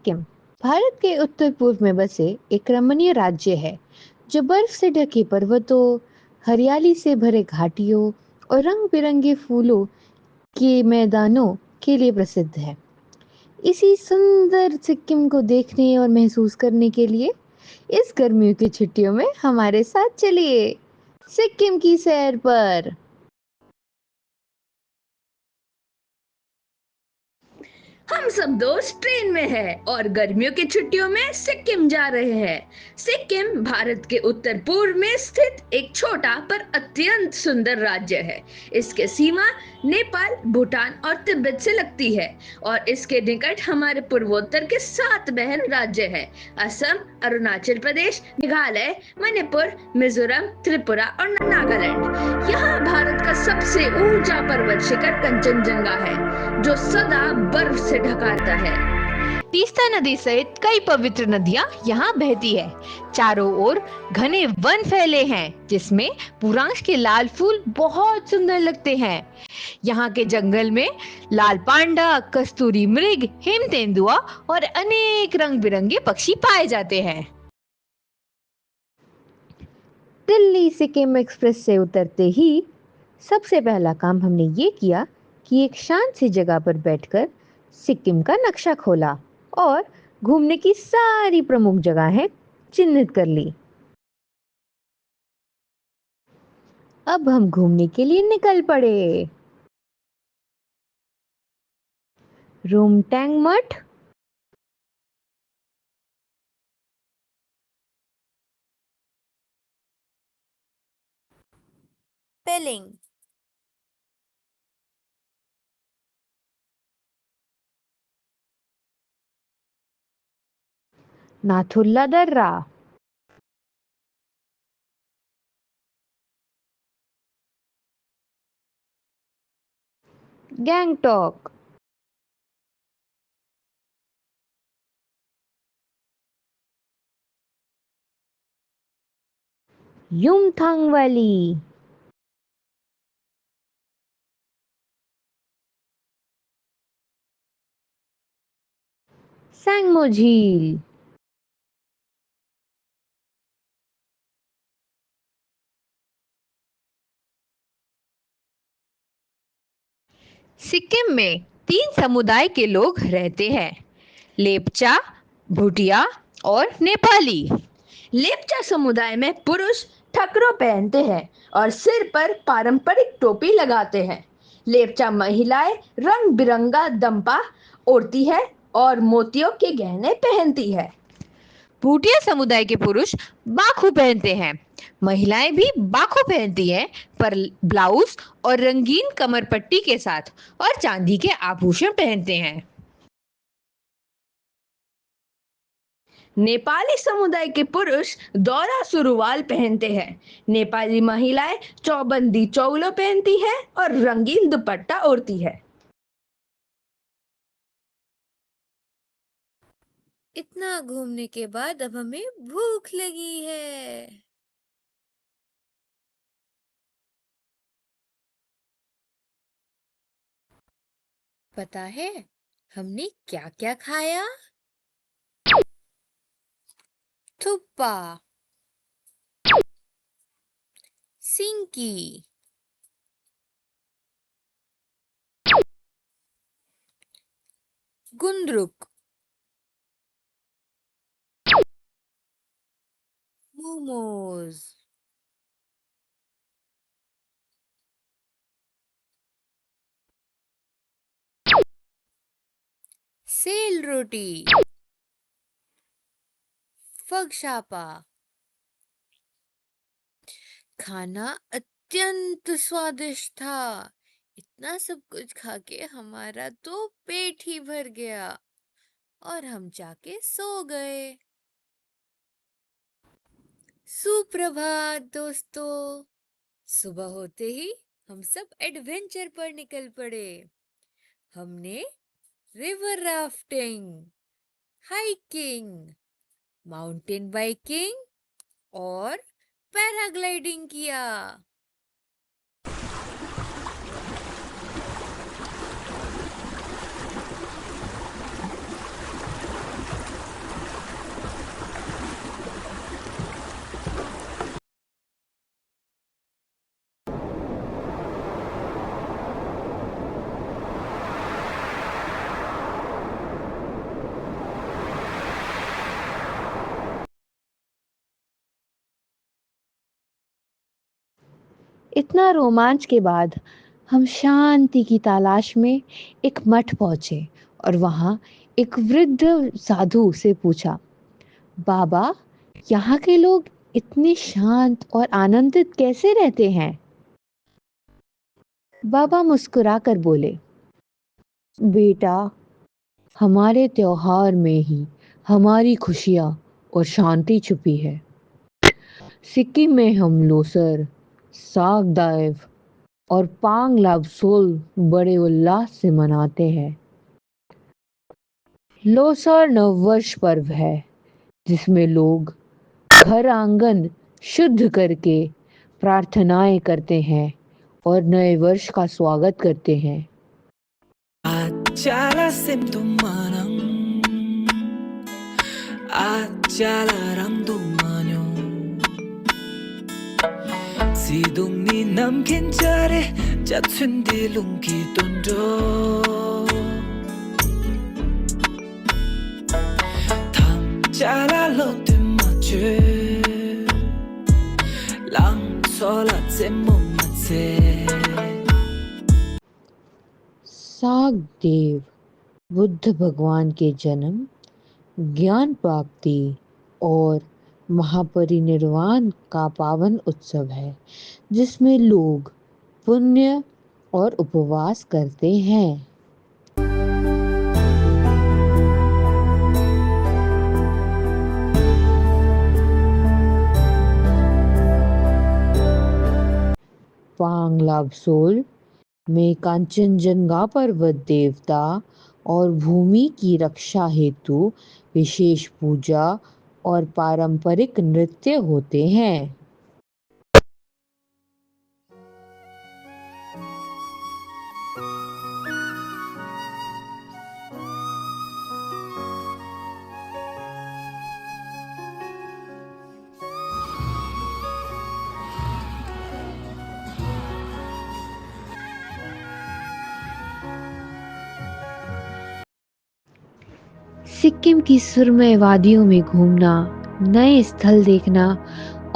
सिक्किम भारत के उत्तर पूर्व में बसे एक रमणीय राज्य है जो बर्फ से ढके पर्वतों, हरियाली से भरे घाटियों और रंग बिरंगे फूलों के मैदानों के लिए प्रसिद्ध है। इसी सुंदर सिक्किम को देखने और महसूस करने के लिए इस गर्मियों की छुट्टियों में हमारे साथ चलिए सिक्किम की सैर पर। हम सब दोस्त ट्रेन में हैं और गर्मियों की छुट्टियों में सिक्किम जा रहे हैं। सिक्किम भारत के उत्तर पूर्व में स्थित एक छोटा पर अत्यंत सुंदर राज्य है। इसके सीमा नेपाल, भूटान और तिब्बत से लगती है और इसके निकट हमारे पूर्वोत्तर के 7 बहन राज्य हैं: असम, अरुणाचल प्रदेश, मेघालय, मणिपुर, मिजोरम, त्रिपुरा और नागालैंड। यहाँ भारत का सबसे ऊंचा पर्वत शिखर कंचनजंगा है, जो सदा बर्फ से ढका रहता है। तीस्ता नदी सहित कई पवित्र नदियां यहाँ बहती है। चारों ओर घने वन फैले हैं, जिसमें पुरांश के लाल फूल बहुत सुंदर लगते हैं। यहाँ के जंगल में लाल पांडा, कस्तूरी मृग, हिम तेंदुआ और अनेक रंग बिरंगे पक्षी पाए जाते हैं। दिल्ली सिक्किम एक्सप्रेस से उतरते ही सबसे पहला काम हमने ये किया कि एक शांत सी जगह पर बैठकर सिक्किम का नक्शा खोला और घूमने की सारी प्रमुख जगहें चिन्हित कर ली। अब हम घूमने के लिए निकल पड़े। रुमटैंग मठ, पेलिंग, नाथुल्ला दर्रा, गैंगटॉक, युमथांग वैली, सैंगमो झील, सिक्किम में 3 समुदाय के लोग रहते हैं: लेपचा, भूटिया और नेपाली। लेपचा समुदाय में पुरुष ठकरो पहनते हैं और सिर पर पारंपरिक टोपी लगाते हैं। लेपचा महिलाएं रंग बिरंगा दम्पा ओढ़ती है और मोतियों के गहने पहनती है। भूटिया समुदाय के पुरुष बाखू पहनते हैं। महिलाएं भी बाखू पहनती हैं, पर ब्लाउज और रंगीन कमरपट्टी के साथ, और चांदी के आभूषण पहनते हैं। नेपाली समुदाय के पुरुष दौरा सुरुवाल पहनते हैं। नेपाली महिलाएं चौबंदी चोलो पहनती है और रंगीन दुपट्टा ओढ़ती है। इतना घूमने के बाद अब हमें भूख लगी है। पता है हमने क्या क्या खाया? थुप्पा, सिंकी, गुंद्रुक, मोमोज, सेल रोटी, फगशापा। खाना अत्यंत स्वादिष्ट था। इतना सब कुछ खा के हमारा तो पेट ही भर गया और हम जाके सो गए। सुप्रभात दोस्तों। सुबह होते ही हम सब एडवेंचर पर निकल पड़े। हमने river rafting, hiking, mountain biking और पैराग्लाइडिंग किया। इतना रोमांच के बाद हम शांति की तलाश में एक मठ पहुंचे और वहां एक वृद्ध साधु से पूछा, बाबा, यहाँ के लोग इतने शांत और आनंदित कैसे रहते हैं? बाबा मुस्कुराकर बोले, बेटा, हमारे त्योहार में ही हमारी खुशियाँ और शांति छुपी है। सिक्किम में हम लोसर, साग दाएव और पांग लाबसोल बड़े उल्लास से मनाते हैं। लोसर नववर्ष पर्व है जिसमें लोग घर आंगन शुद्ध करके प्रार्थनाएं करते हैं और नए वर्ष का स्वागत करते हैं। Acala semtumanang Acala ramdumanyo Sidungni nam kinchare Jatsundi lungi tondo Tham chala lote mache Lang sola tsemo matse साग देव बुद्ध भगवान के जन्म, ज्ञान प्राप्ति और महापरिनिर्वाण का पावन उत्सव है जिसमें लोग पुण्य और उपवास करते हैं। पांग लाबसोल में कांचनजंगा पर्वत देवता और भूमि की रक्षा हेतु विशेष पूजा और पारंपरिक नृत्य होते हैं। सिक्किम की सुरमय वादियों में घूमना, नए स्थल देखना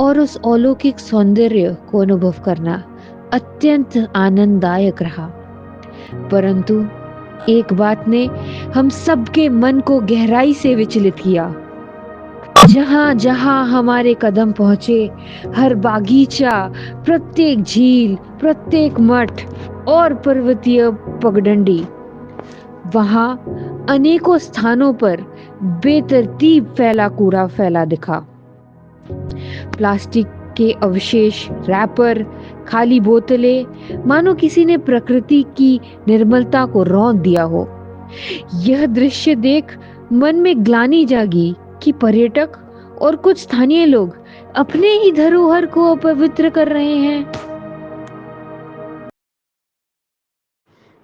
और उस अलौकिक सौंदर्य को अनुभव करना अत्यंत आनंददायक रहा। परंतु एक बात ने हम सबके मन को गहराई से विचलित किया। जहां जहां हमारे कदम पहुंचे, हर बागीचा, प्रत्येक झील, प्रत्येक मठ और पर्वतीय पगडंडी, वहां अनेकों स्थानों पर बेतरतीब फैला कूड़ा फैला दिखा। प्लास्टिक के अवशेष, रैपर, खाली बोतलें, मानो किसी ने प्रकृति की निर्मलता को रौंद दिया हो। यह दृश्य देख मन में ग्लानि जागी कि पर्यटक और कुछ स्थानीय लोग अपने ही धरोहर को अपवित्र कर रहे हैं।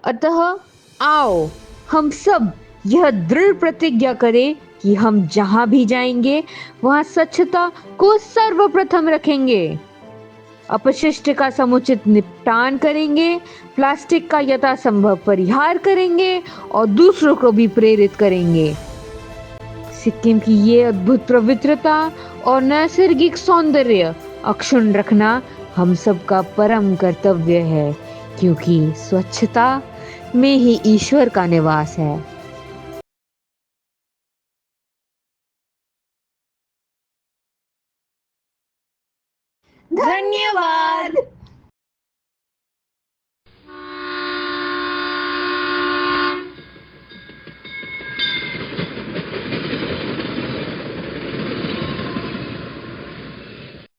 अतः आओ हम सब यह दृढ़ प्रतिज्ञा करें कि हम जहां भी जाएंगे वहां स्वच्छता को सर्वप्रथम रखेंगे, अपशिष्ट का समुचित निपटान करेंगे, प्लास्टिक का यथासंभव परिहार करेंगे और दूसरों को भी प्रेरित करेंगे। सिक्किम की ये अद्भुत पवित्रता और नैसर्गिक सौंदर्य अक्षुण्ण रखना हम सबका परम कर्तव्य है, क्योंकि स्वच्छता में ही ईश्वर का निवास है। धन्यवाद।